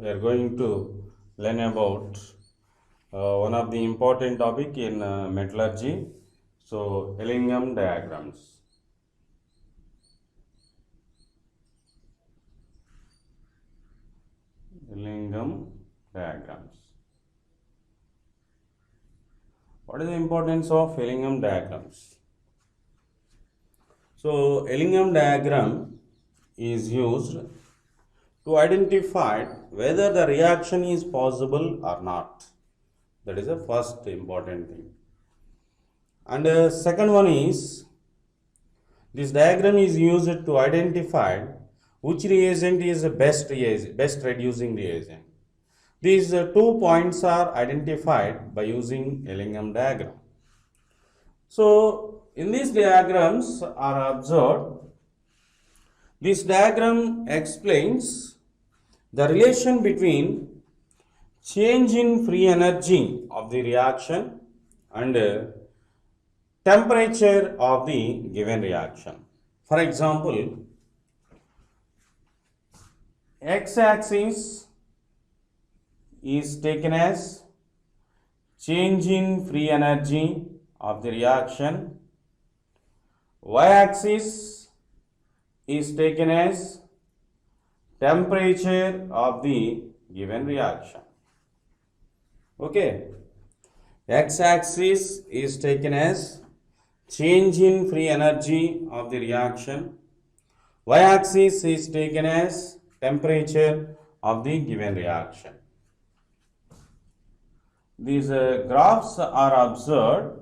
we are going to learn about one of the important topic in metallurgy. So, Ellingham diagrams. Ellingham diagrams. What is the importance of Ellingham diagrams? So, Ellingham diagram is used to identify whether the reaction is possible or not. That is the first important thing. And second one is, this diagram is used to identify which reagent is the best reducing reagent. These two points are identified by using Ellingham diagram. So, in these diagrams are observed, this diagram explains the relation between change in free energy of the reaction and temperature of the given reaction. For example, x-axis is taken as change in free energy of the reaction, y-axis is taken as temperature of the given reaction. Okay, x-axis is taken as change in free energy of the reaction, y-axis is taken as temperature of the given reaction. These graphs are observed.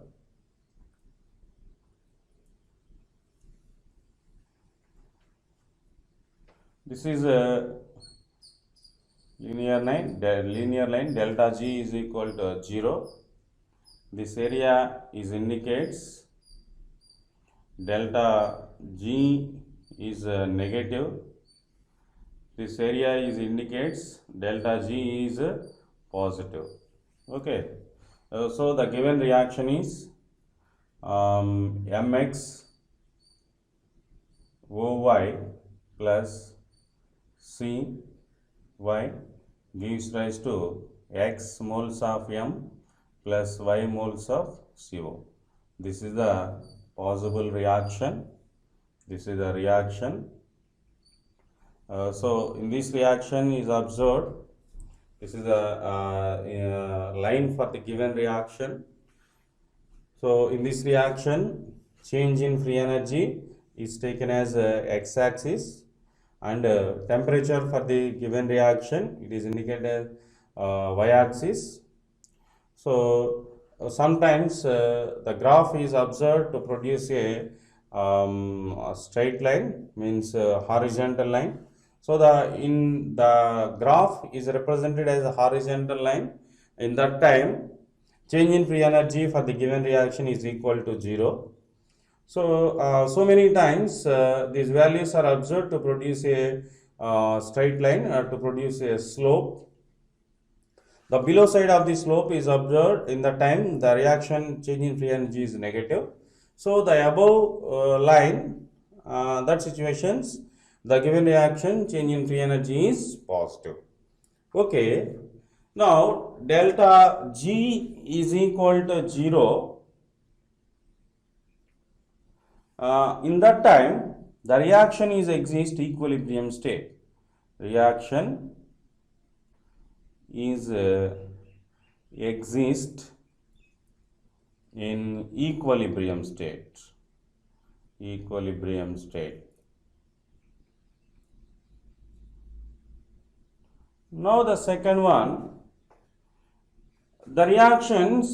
This is a linear line delta G is equal to 0. This area is indicates delta G is negative. This area is indicates delta G is positive. Okay. So the given reaction is mx OY plus CY gives rise to x moles of M plus y moles of CO. This is the possible reaction. This is the reaction. So in this reaction is observed, this is a line for the given reaction. So in this reaction, change in free energy is taken as x-axis, and temperature for the given reaction, it is indicated as y-axis. So sometimes the graph is observed to produce a straight line, means horizontal line. So the graph is represented as a horizontal line. In that time, change in free energy for the given reaction is equal to 0. So, so many times these values are observed to produce a straight line or to produce a slope. The below side of the slope is observed in the time the reaction change in free energy is negative. So, the above line, that situations, the given reaction change in free energy is positive. Okay. Now, delta G is equal to 0. In that time, the reaction is exist equilibrium state. Reaction is exist in equilibrium state. Equilibrium state. Now the second one, the reaction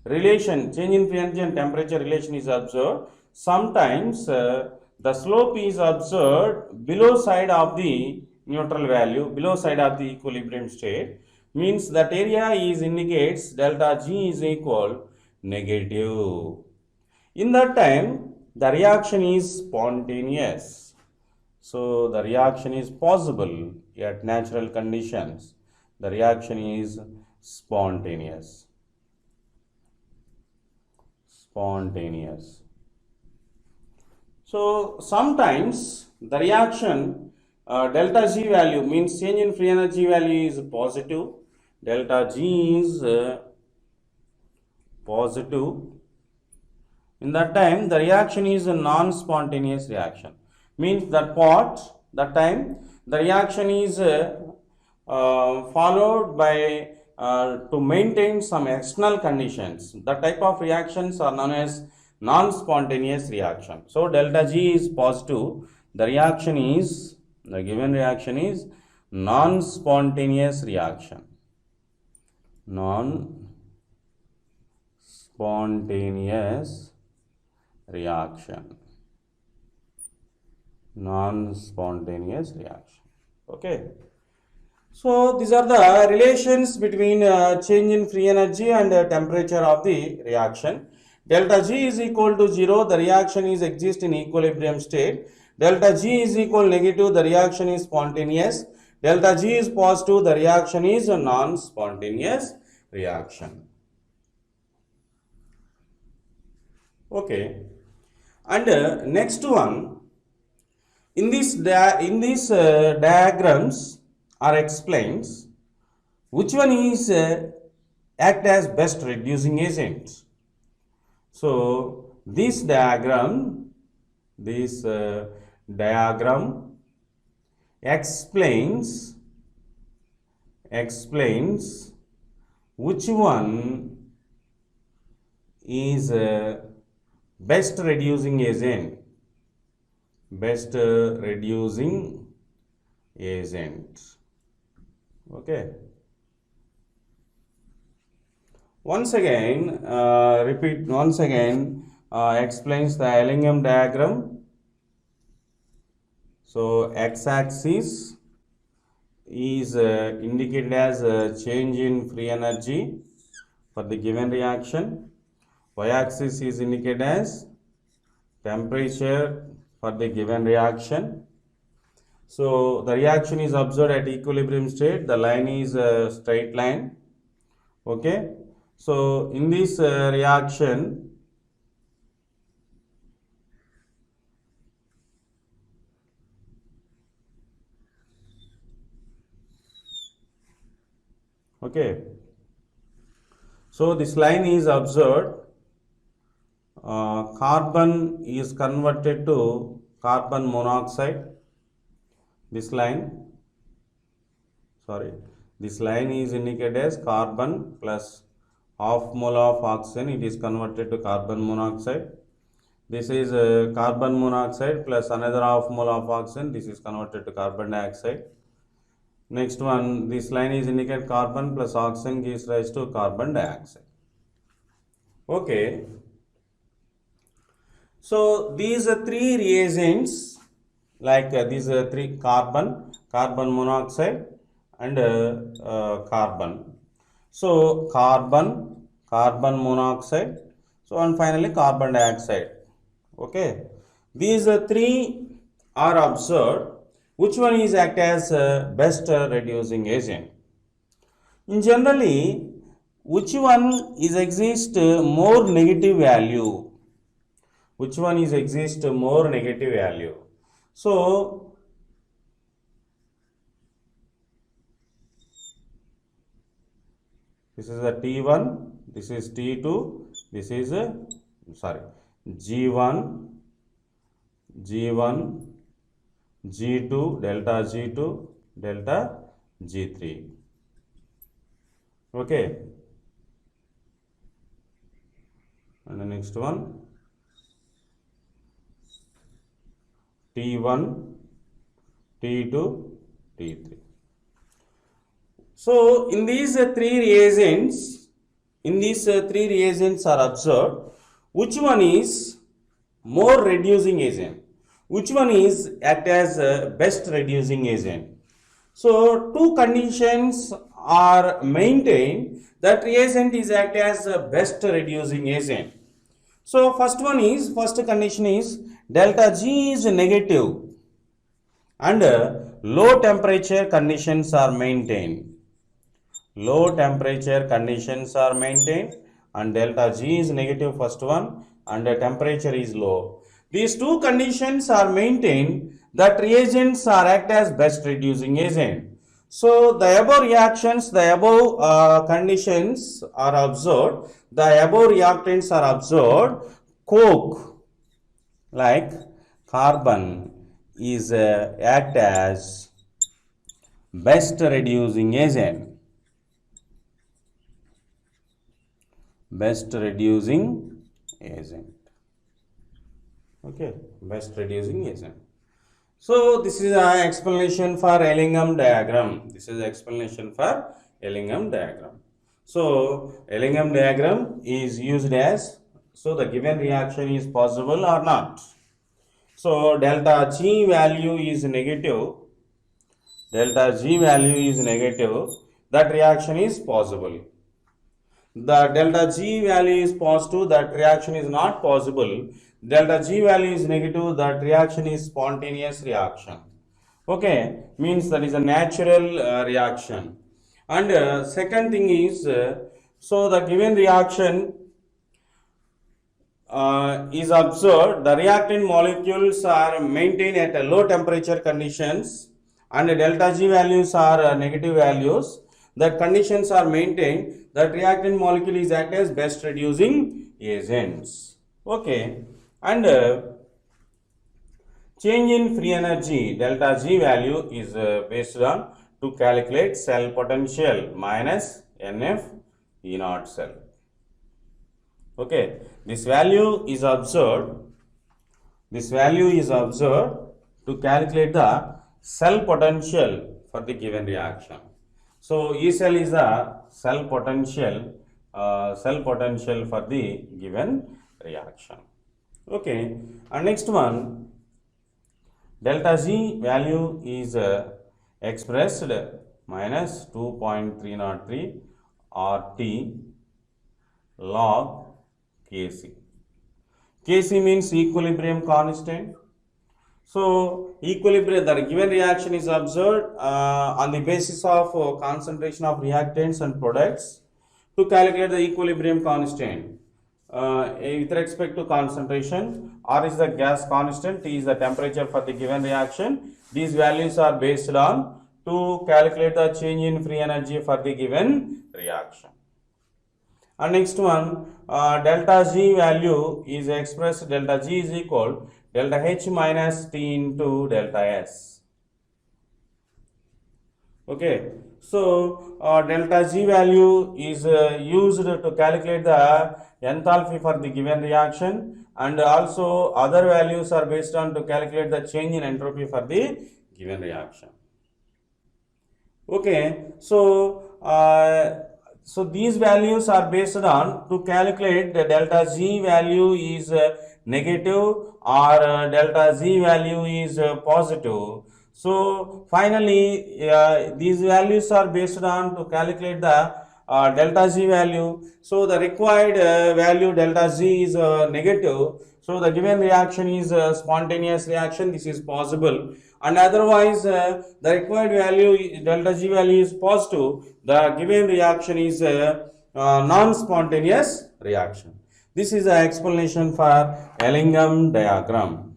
relation, change in free energy and temperature relation is observed. Sometimes the slope is observed below side of the neutral value, below side of the equilibrium state, means that area is indicates delta G is equal negative. In that time, the reaction is spontaneous. So the reaction is possible at natural conditions. The reaction is spontaneous. Spontaneous. So sometimes the reaction delta G value means change in free energy value is positive. Delta G is positive. In that time, the reaction is a non-spontaneous reaction. Means that time, the reaction is followed by to maintain some external conditions. The type of reactions are known as non-spontaneous reaction. So delta G is positive. The given reaction is non-spontaneous reaction. Non-spontaneous reaction. Okay. So these are the relations between change in free energy and temperature of the reaction. Delta G is equal to 0, the reaction is exist in equilibrium state. Delta G is equal negative, the reaction is spontaneous. Delta G is positive, the reaction is a non-spontaneous reaction. Okay. And next one, in these diagrams are explains which one is act as best reducing agent. So this diagram explains which one is best reducing agent. Okay. Once again, explains the Ellingham diagram. So x-axis is indicated as change in free energy for the given reaction. Y-axis is indicated as temperature for the given reaction. So the reaction is observed at equilibrium state. The line is a straight line. Okay. So in this reaction, okay. So this line is observed. Carbon is converted to carbon monoxide. This line is indicated as carbon plus half mole of oxygen. It is converted to carbon monoxide. This is carbon monoxide plus another half mole of oxygen. This is converted to carbon dioxide. Next one, this line is indicated carbon plus oxygen gives rise to carbon dioxide. Okay. So these are three reagents, like these are three carbon monoxide and carbon. So carbon monoxide, so and finally carbon dioxide. Okay, these three are observed. Which one is act as best reducing agent? In generally, which one is exist more negative value? Which one is exist more negative value? So this is a T1, this is T2, this is a G1, G2, delta G2, delta G3. Okay. And the next one, T1, T2, T3. So in these three reagents are observed. Which one is more reducing agent? Which one is act as best reducing agent? So two conditions are maintained that reagent is act as best reducing agent. So first condition is delta G is negative and low temperature conditions are maintained. Low temperature conditions are maintained and delta G is negative, first one, and the temperature is low. These two conditions are maintained, that reagents are act as best reducing agent. So the above reactions, the above conditions are observed, the above reactants are observed. Coke, like carbon, is act as best reducing agent. Best reducing agent. Okay, best reducing agent. So this is an explanation for Ellingham diagram. This is explanation for Ellingham diagram. So Ellingham diagram is used as, so the given reaction is possible or not. So delta G value is negative. Delta G value is negative. That reaction is possible. The delta G value is positive, that reaction is not possible. Delta G value is negative, that reaction is spontaneous reaction. Okay, means that is a natural reaction. And second thing is, so the given reaction is observed, the reactant molecules are maintained at a low temperature conditions and delta G values are negative values. The conditions are maintained, that reactant molecule is act as best reducing agents. Okay, and change in free energy delta G value is based on to calculate cell potential minus NF E naught cell. Okay, this value is observed. This value is observed to calculate the cell potential for the given reaction. So E cell is the cell potential for the given reaction. Okay, and next one, delta Z value is expressed minus 2.303 RT log Kc. Kc means equilibrium constant. So equilibrium, the given reaction is observed on the basis of concentration of reactants and products to calculate the equilibrium constant. With respect to concentration, R is the gas constant, T is the temperature for the given reaction. These values are based on to calculate the change in free energy for the given reaction. And next one, delta G value is expressed, delta G is equal delta H minus T into delta S. Okay, so delta G value is used to calculate the enthalpy for the given reaction, and also other values are based on to calculate the change in entropy for the given reaction. Okay, so these values are based on to calculate the delta Z value is negative or delta Z value is positive. So finally these values are based on to calculate the delta Z value. So the required value delta Z is negative. So the given reaction is a spontaneous reaction. This is possible. And otherwise the required value delta G value is positive. The given reaction is a non-spontaneous reaction. This is the explanation for Ellingham diagram.